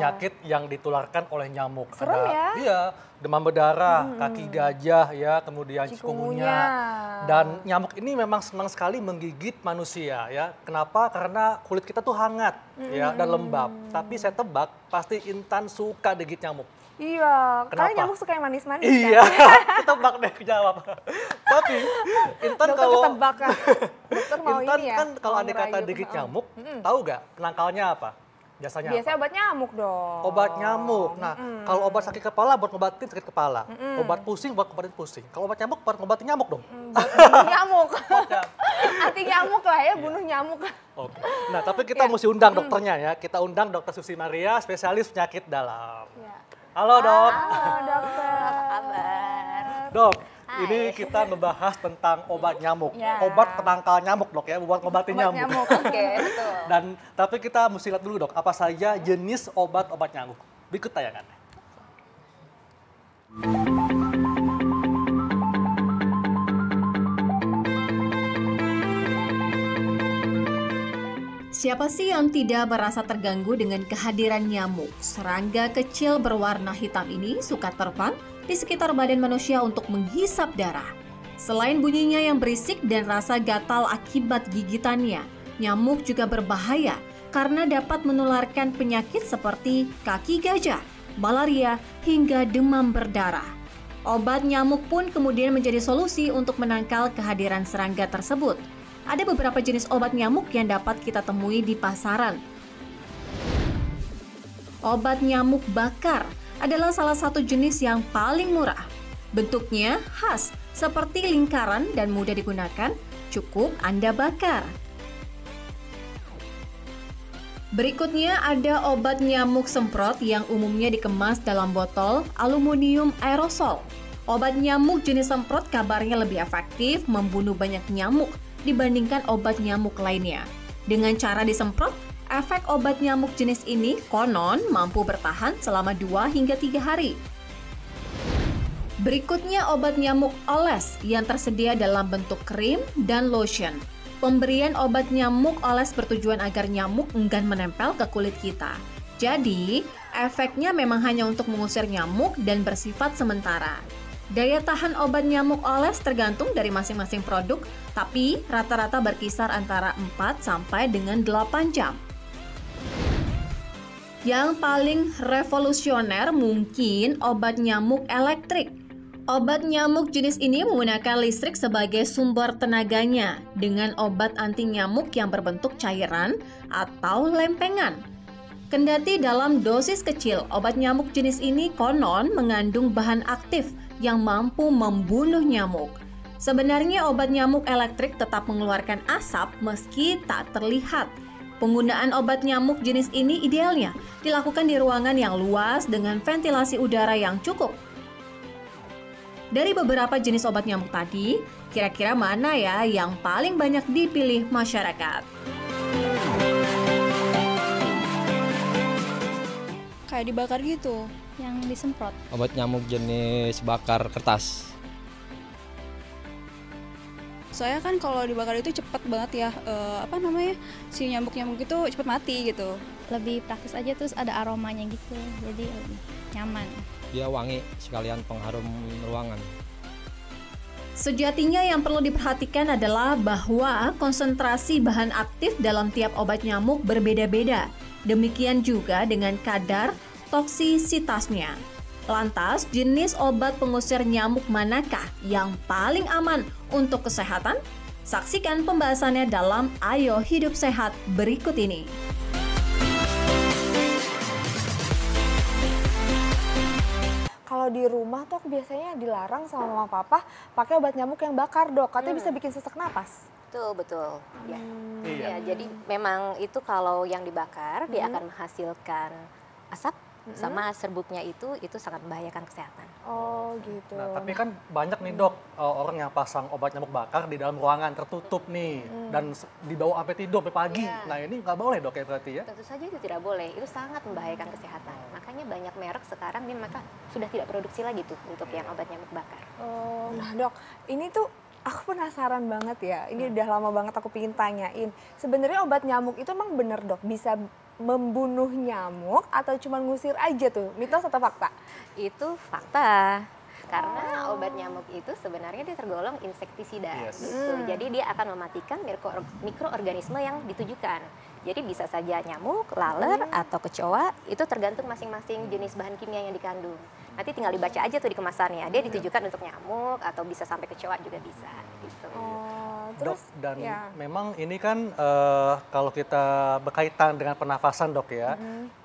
penyakit yang ditularkan oleh nyamuk. Serem ya? Iya, demam berdarah, kaki gajah, ya, kemudian chikungunya. Dan nyamuk ini memang senang sekali menggigit manusia, ya. Kenapa? Karena kulit kita tuh hangat, ya, dan lembab. Tapi saya tebak pasti Intan suka digigit nyamuk. Iya, karena Kenapa? nyamuk suka yang manis-manis. Iya, Kan? ketebak deh jawab. Tapi Intan Dokter kalau ketebak kan. Dokter mau Intan ini ya. kan kalau mau andai kata ngerayu. digigit nyamuk, tahu gak penangkalnya apa? Biasanya Biasanya apa? obat nyamuk dong. Obat nyamuk. Nah, kalau obat sakit kepala buat ngobatin sakit kepala. Obat pusing buat ngobatin pusing. Kalau obat nyamuk buat ngobatin nyamuk dong. Buat bunuh nyamuk. Ya. Anti nyamuk lah ya, bunuh nyamuk. Oke. Nah, tapi kita mesti undang dokternya ya. Kita undang Dokter Susi Maria, spesialis penyakit dalam. Ya. Halo, Dok. Halo dokter. Apa kabar? Dok, Hai. ini kita ngebahas tentang obat nyamuk. Ya. Obat penangkal nyamuk, Dok, ya, buat ngobatin Obat nyamuk. nyamuk. Oke, betul. Dan tapi kita mesti lihat dulu, Dok, apa saja jenis obat-obat nyamuk. Berikut tayangannya. Siapa sih yang tidak merasa terganggu dengan kehadiran nyamuk? Serangga kecil berwarna hitam ini suka terbang di sekitar badan manusia untuk menghisap darah. Selain bunyinya yang berisik dan rasa gatal akibat gigitannya, nyamuk juga berbahaya karena dapat menularkan penyakit seperti kaki gajah, malaria, hingga demam berdarah. Obat nyamuk pun kemudian menjadi solusi untuk menangkal kehadiran serangga tersebut. Ada beberapa jenis obat nyamuk yang dapat kita temui di pasaran. Obat nyamuk bakar adalah salah satu jenis yang paling murah. Bentuknya khas, seperti lingkaran dan mudah digunakan, cukup Anda bakar. Berikutnya ada obat nyamuk semprot yang umumnya dikemas dalam botol aluminium aerosol. Obat nyamuk jenis semprot kabarnya lebih efektif membunuh banyak nyamuk dibandingkan obat nyamuk lainnya. Dengan cara disemprot, efek obat nyamuk jenis ini konon mampu bertahan selama 2 hingga 3 hari. Berikutnya obat nyamuk oles yang tersedia dalam bentuk krim dan lotion. Pemberian obat nyamuk oles bertujuan agar nyamuk enggan menempel ke kulit kita. Jadi, efeknya memang hanya untuk mengusir nyamuk dan bersifat sementara. Daya tahan obat nyamuk oles tergantung dari masing-masing produk, tapi rata-rata berkisar antara 4 sampai dengan 8 jam. Yang paling revolusioner mungkin obat nyamuk elektrik. Obat nyamuk jenis ini menggunakan listrik sebagai sumber tenaganya dengan obat anti nyamuk yang berbentuk cairan atau lempengan. Kendati dalam dosis kecil, obat nyamuk jenis ini konon mengandung bahan aktif yang mampu membunuh nyamuk. Sebenarnya obat nyamuk elektrik tetap mengeluarkan asap meski tak terlihat. Penggunaan obat nyamuk jenis ini idealnya dilakukan di ruangan yang luas dengan ventilasi udara yang cukup. Dari beberapa jenis obat nyamuk tadi, kira-kira mana ya yang paling banyak dipilih masyarakat? Kayak dibakar gitu. Yang disemprot. Obat nyamuk jenis bakar kertas. Soalnya kan kalau dibakar itu cepet banget ya, si nyamuk-nyamuk itu cepet mati gitu. Lebih praktis aja, terus ada aromanya gitu. Jadi lebih nyaman. Dia wangi sekalian pengharum ruangan. Sejatinya yang perlu diperhatikan adalah bahwa konsentrasi bahan aktif dalam tiap obat nyamuk berbeda-beda. Demikian juga dengan kadar toksisitasnya. Lantas, jenis obat pengusir nyamuk manakah yang paling aman untuk kesehatan? Saksikan pembahasannya dalam Ayo Hidup Sehat berikut ini. Kalau di rumah tuh aku biasanya dilarang sama mama papa pakai obat nyamuk yang bakar, Dok. Katanya bisa bikin sesak napas. Betul. Ya. Iya. Ya, jadi memang itu kalau yang dibakar dia akan menghasilkan asap sama serbuknya itu sangat membahayakan kesehatan. Oh, gitu. Nah, tapi kan banyak nih, Dok, orang yang pasang obat nyamuk bakar di dalam ruangan tertutup nih dan dibawa sampai tidur sampai pagi. Iya. Nah, ini nggak boleh, Dok, ya berarti ya? Tentu saja itu tidak boleh, itu sangat membahayakan kesehatan. Makanya banyak merek sekarang mereka sudah tidak produksi lagi tuh untuk yang obat nyamuk bakar. Oh, nah Dok, ini tuh Aku penasaran banget ya, ini udah lama banget aku pengen tanyain. Sebenarnya obat nyamuk itu emang bener dok, bisa membunuh nyamuk atau cuma ngusir aja tuh? Mitos atau fakta? Itu fakta. Karena obat nyamuk itu sebenarnya dia tergolong insektisida. Gitu. Jadi dia akan mematikan mikroorganisme yang ditujukan. Jadi bisa saja nyamuk, laler, atau kecoa, itu tergantung masing-masing jenis bahan kimia yang dikandung. Nanti tinggal dibaca aja tuh di kemasannya, dia ditujukan untuk nyamuk atau bisa sampai kecoa juga bisa. Gitu. Dok, dan memang ini kan kalau kita berkaitan dengan pernafasan dok ya,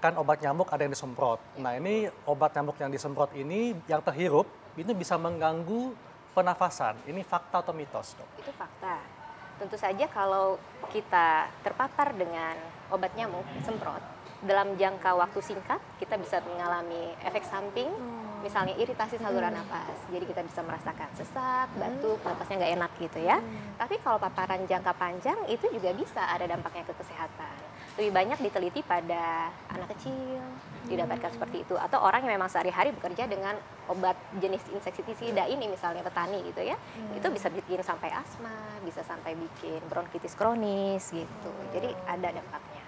kan obat nyamuk ada yang disemprot. Nah ini obat nyamuk yang disemprot ini yang terhirup, ini bisa mengganggu pernafasan. Ini fakta atau mitos dok? Itu fakta. Tentu saja kalau kita terpapar dengan obat nyamuk semprot, dalam jangka waktu singkat kita bisa mengalami efek samping, misalnya iritasi saluran napas. Jadi kita bisa merasakan sesak, batuk, napasnya nggak enak gitu ya. Tapi kalau paparan jangka panjang itu juga bisa ada dampaknya ke kesehatan. Lebih banyak diteliti pada anak kecil, didapatkan seperti itu. Atau orang yang memang sehari-hari bekerja dengan obat jenis insektisida ini, misalnya petani gitu ya. Itu bisa bikin sampai asma, bisa sampai bikin bronkitis kronis gitu. Jadi ada dampaknya.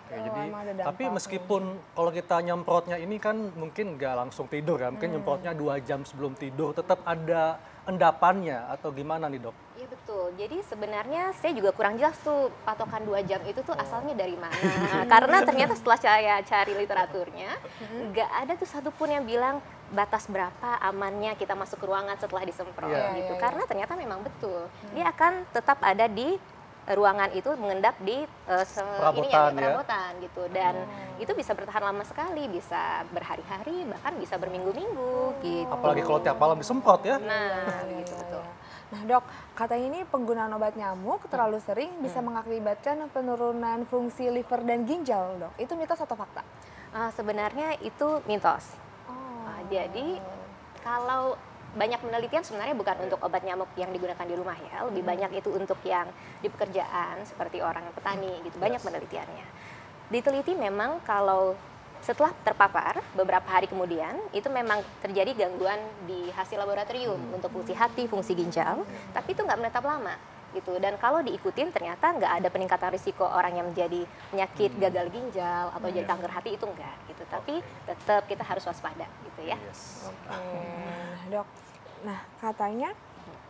Ya, jadi, tapi meskipun kalau kita nyemprotnya ini kan mungkin nggak langsung tidur ya, mungkin nyemprotnya 2 jam sebelum tidur, tetap ada endapannya atau gimana nih dok? Iya betul, jadi sebenarnya saya juga kurang jelas tuh patokan 2 jam itu tuh asalnya dari mana. Karena ternyata setelah saya cari literaturnya, nggak ada tuh satupun yang bilang batas berapa amannya kita masuk ke ruangan setelah disemprot gitu. Karena ternyata memang betul, dia akan tetap ada di ruangan itu mengendap di perabotan gitu, dan itu bisa bertahan lama sekali, bisa berhari-hari bahkan bisa berminggu-minggu gitu. Apalagi kalau tiap malam disemprot ya. Nah gitu betul. Nah dok, katanya ini penggunaan obat nyamuk terlalu sering bisa mengakibatkan penurunan fungsi liver dan ginjal dok. Itu mitos atau fakta? Sebenarnya itu mitos. Jadi kalau banyak penelitian sebenarnya bukan untuk obat nyamuk yang digunakan di rumah ya, lebih banyak itu untuk yang di pekerjaan seperti orang petani gitu, banyak penelitiannya. Diteliti memang kalau setelah terpapar beberapa hari kemudian itu memang terjadi gangguan di hasil laboratorium untuk fungsi hati, fungsi ginjal, tapi itu nggak menetap lama gitu. Dan kalau diikutin ternyata nggak ada peningkatan risiko orang yang menjadi penyakit gagal ginjal atau jadi kanker hati, itu enggak gitu. Tapi tetap kita harus waspada gitu ya. Dok, nah katanya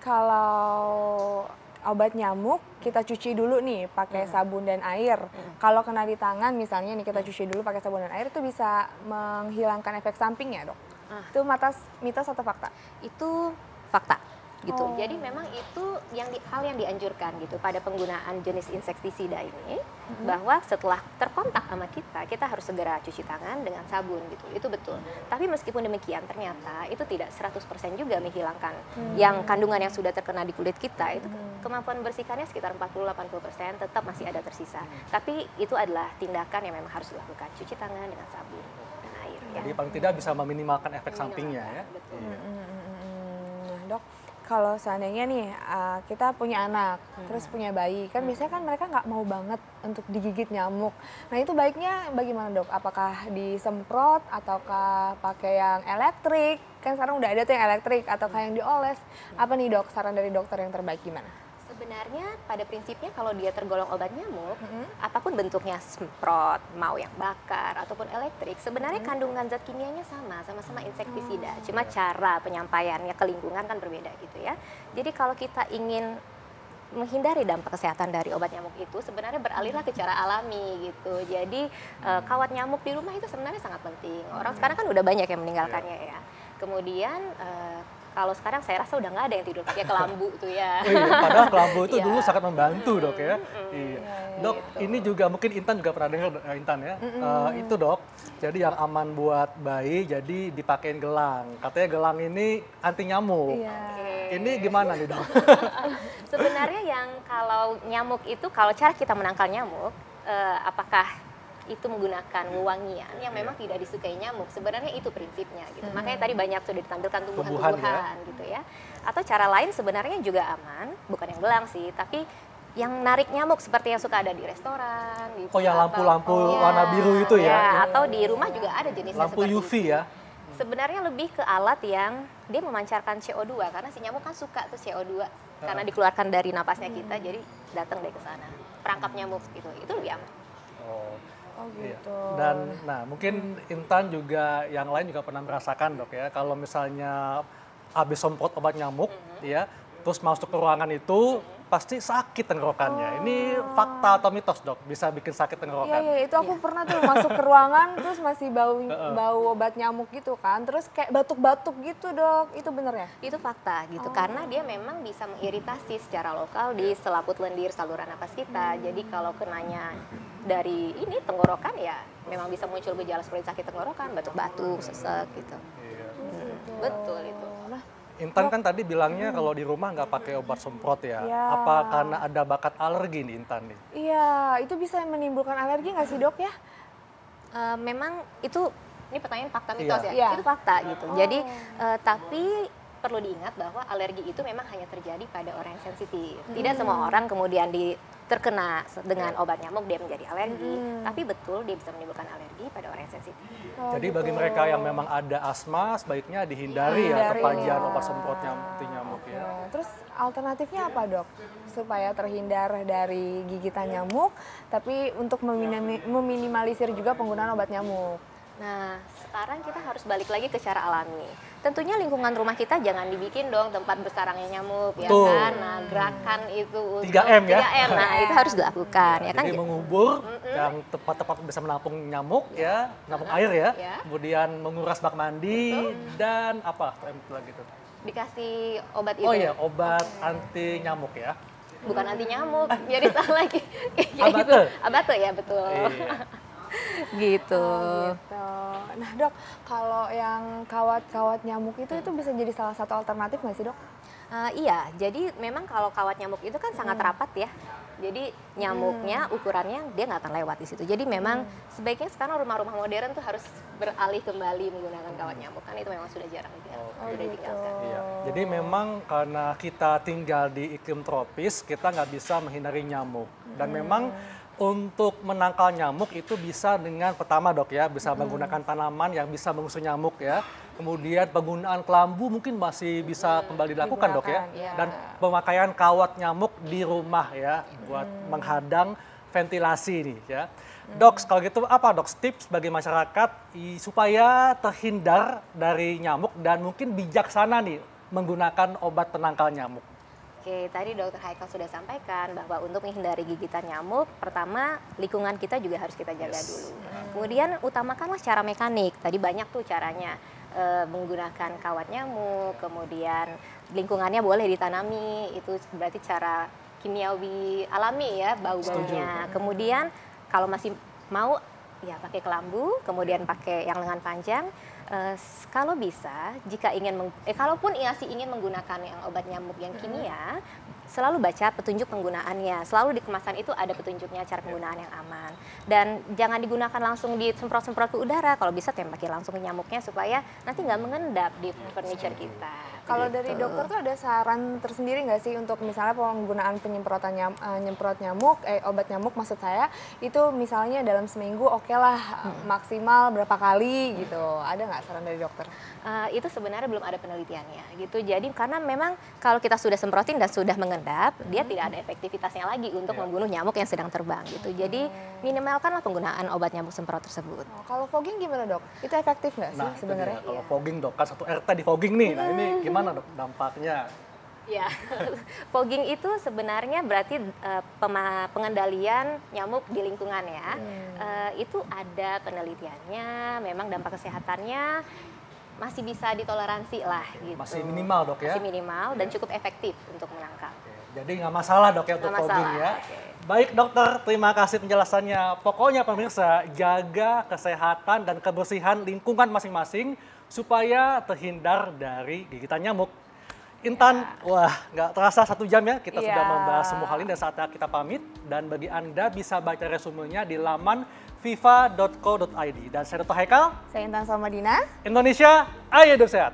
kalau obat nyamuk kita cuci dulu nih pakai sabun dan air. Kalau kena di tangan misalnya nih kita cuci dulu pakai sabun dan air, itu bisa menghilangkan efek samping ya dok? Itu mitos atau fakta? Itu fakta gitu. Jadi memang itu hal yang dianjurkan gitu pada penggunaan jenis insektisida ini, bahwa setelah terkontak sama kita harus segera cuci tangan dengan sabun gitu. Itu betul. Tapi meskipun demikian ternyata itu tidak 100% juga menghilangkan yang kandungan yang sudah terkena di kulit kita. Itu kemampuan bersihkannya sekitar 40-80%, tetap masih ada tersisa. Tapi itu adalah tindakan yang memang harus dilakukan, cuci tangan dengan sabun dan air ya. Jadi paling tidak bisa meminimalkan efek sampingnya ya. Betul. Nah dok, kalau seandainya nih kita punya anak, terus punya bayi, kan biasanya kan mereka nggak mau banget untuk digigit nyamuk. Nah itu baiknya bagaimana dok? Apakah disemprot ataukah pakai yang elektrik? Kan sekarang udah ada tuh yang elektrik, ataukah yang dioles? Apa nih dok, saran dari dokter yang terbaik gimana? Sebenarnya pada prinsipnya kalau dia tergolong obat nyamuk, apapun bentuknya, semprot, mau yang bakar ataupun elektrik, sebenarnya kandungan zat kimianya sama-sama insektisida. Cuma cara penyampaiannya ke lingkungan kan berbeda gitu ya. Jadi kalau kita ingin menghindari dampak kesehatan dari obat nyamuk itu, sebenarnya beralihlah ke cara alami gitu. Jadi kawat nyamuk di rumah itu sebenarnya sangat penting. Orang sekarang kan udah banyak yang meninggalkannya ya. Kemudian kalau sekarang saya rasa udah nggak ada yang tidur pakai kelambu tuh ya. Padahal kelambu itu dulu sangat membantu dok ya. Dok, ini juga mungkin Intan juga pernah dengar Intan ya. Itu dok, jadi yang aman buat bayi jadi dipakein gelang. Katanya gelang ini anti nyamuk. Ini gimana nih dok? Sebenarnya yang kalau nyamuk itu, kalau cara kita menangkal nyamuk, apakah itu menggunakan wewangian yang memang tidak disukai nyamuk, sebenarnya itu prinsipnya gitu. Makanya tadi banyak sudah ditampilkan tumbuhan-tumbuhan gitu ya. Atau cara lain sebenarnya juga aman, bukan yang gelang sih, tapi yang narik nyamuk seperti yang suka ada di restoran gitu. Oh, yang lampu-lampu warna biru itu ya? Atau di rumah juga ada jenisnya lampu seperti UV itu. ya? Sebenarnya lebih ke alat yang dia memancarkan CO2, karena si nyamuk kan suka tuh CO2 karena dikeluarkan dari napasnya kita, jadi datang deh ke sana. Perangkap nyamuk gitu, itu lebih aman. Oh gitu. Dan nah mungkin Intan juga yang lain juga pernah merasakan dok ya, kalau misalnya habis semprot obat nyamuk ya, terus masuk ke ruangan itu pasti sakit tenggorokannya. Ini fakta atau mitos dok? Bisa bikin sakit tenggorokan? Iya, itu aku pernah tuh masuk ke ruangan terus masih bau obat nyamuk gitu kan. Terus kayak batuk-batuk gitu dok, itu bener ya? Itu fakta gitu, karena dia memang bisa mengiritasi secara lokal di selaput lendir saluran napas kita. Jadi kalau kenanya dari ini tenggorokan ya memang bisa muncul gejala seperti sakit tenggorokan, batuk-batuk, sesek gitu. Betul itu. Intan kan tadi bilangnya kalau di rumah nggak pakai obat semprot ya. Apa karena ada bakat alergi nih Intan nih? Iya, itu bisa menimbulkan alergi nggak sih dok ya? Memang itu, ini pertanyaan fakta mitos ya? Iya. Itu fakta gitu. Jadi tapi perlu diingat bahwa alergi itu memang hanya terjadi pada orang yang sensitif. Tidak semua orang kemudian terkena dengan obat nyamuk dia menjadi alergi, tapi betul dia bisa menimbulkan alergi pada orang yang sensitif. Jadi bagi mereka yang memang ada asma sebaiknya dihindari ya kepajian obat semprot nyamuk ya. Terus alternatifnya apa dok? Supaya terhindar dari gigitan nyamuk, tapi untuk meminimalisir juga penggunaan obat nyamuk. Nah, sekarang kita harus balik lagi ke cara alami. Tentunya lingkungan rumah kita jangan dibikin dong tempat bersarangnya nyamuk, ya kan? Nah, gerakan itu untuk 3M ya? 3M, nah itu harus dilakukan, ya kan? Jadi mengubur yang tepat-tepat bisa menampung nyamuk ya, menampung air ya. Kemudian menguras bak mandi dan apa lagi tuh? Dikasih obat itu. Oh iya, obat anti nyamuk ya. Bukan anti nyamuk, jadi salah lagi. Abate. Abate ya, betul. Iya. Gitu. Nah dok, kalau yang kawat-kawat nyamuk itu bisa jadi salah satu alternatif nggak sih dok? Iya, jadi memang kalau kawat nyamuk itu kan sangat rapat ya. Jadi nyamuknya ukurannya dia nggak akan lewat di situ. Jadi memang sebaiknya sekarang rumah-rumah modern tuh harus beralih kembali menggunakan kawat nyamuk, kan itu memang sudah jarang ditinggalkan. Iya. Jadi memang karena kita tinggal di iklim tropis, kita nggak bisa menghindari nyamuk. Dan memang untuk menangkal nyamuk itu bisa dengan pertama dok ya, bisa menggunakan tanaman yang bisa mengusir nyamuk ya. Kemudian penggunaan kelambu mungkin masih bisa kembali dilakukan dok ya. Dan pemakaian kawat nyamuk di rumah ya, buat menghadang ventilasi nih ya. Dok, kalau gitu apa dok tips bagi masyarakat supaya terhindar dari nyamuk dan mungkin bijaksana nih menggunakan obat penangkal nyamuk? Oke, tadi Dr. Haikal sudah sampaikan bahwa untuk menghindari gigitan nyamuk, pertama lingkungan kita juga harus kita jaga dulu. Kemudian utamakanlah cara mekanik, tadi banyak tuh caranya. Menggunakan kawat nyamuk, kemudian lingkungannya boleh ditanami, itu berarti cara kimiawi alami ya, bau-baunya. Kemudian kalau masih mau, ya pakai kelambu, kemudian pakai yang lengan panjang. Kalau bisa, jika kalaupun masih ingin menggunakan yang obat nyamuk yang kimia, selalu baca petunjuk penggunaannya. Selalu di kemasan itu ada petunjuknya cara penggunaan yang aman. Dan jangan digunakan langsung disemprot-semprot ke udara. Kalau bisa tembaki langsung ke nyamuknya supaya nanti nggak mengendap di furniture kita. Kalau dari dokter tuh ada saran tersendiri nggak sih untuk misalnya penggunaan penyemprotan nyemprot nyamuk, obat nyamuk maksud saya, itu misalnya dalam seminggu oke lah maksimal berapa kali gitu. Ada nggak saran dari dokter? Itu sebenarnya belum ada penelitiannya gitu. Jadi karena memang kalau kita sudah semprotin dan sudah mengendap, dia tidak ada efektivitasnya lagi untuk membunuh nyamuk yang sedang terbang gitu. Jadi minimalkanlah penggunaan obat nyamuk semprot tersebut. Kalau fogging gimana dok? Itu efektif nggak sih sebenarnya? Kalau fogging dok, kan satu RT di fogging nih. Nah ini gimana dok dampaknya? Ya, fogging itu sebenarnya berarti pengendalian nyamuk di lingkungan ya. Itu ada penelitiannya, memang dampak kesehatannya masih bisa ditoleransi lah gitu. Masih minimal dok ya? Masih minimal dan cukup efektif untuk menangkal. Jadi nggak masalah dok ya untuk fogging ya? Baik dokter, terima kasih penjelasannya. Pokoknya pemirsa, jaga kesehatan dan kebersihan lingkungan masing-masing supaya terhindar dari gigitan nyamuk. Intan, wah nggak terasa 1 jam ya kita sudah membahas semua hal ini dan saatnya kita pamit. Dan bagi Anda bisa baca resumenya di laman viva.co.id. Dan saya Dr. Haikal. Saya Intan Salmadina. Indonesia, ayo hidup sehat.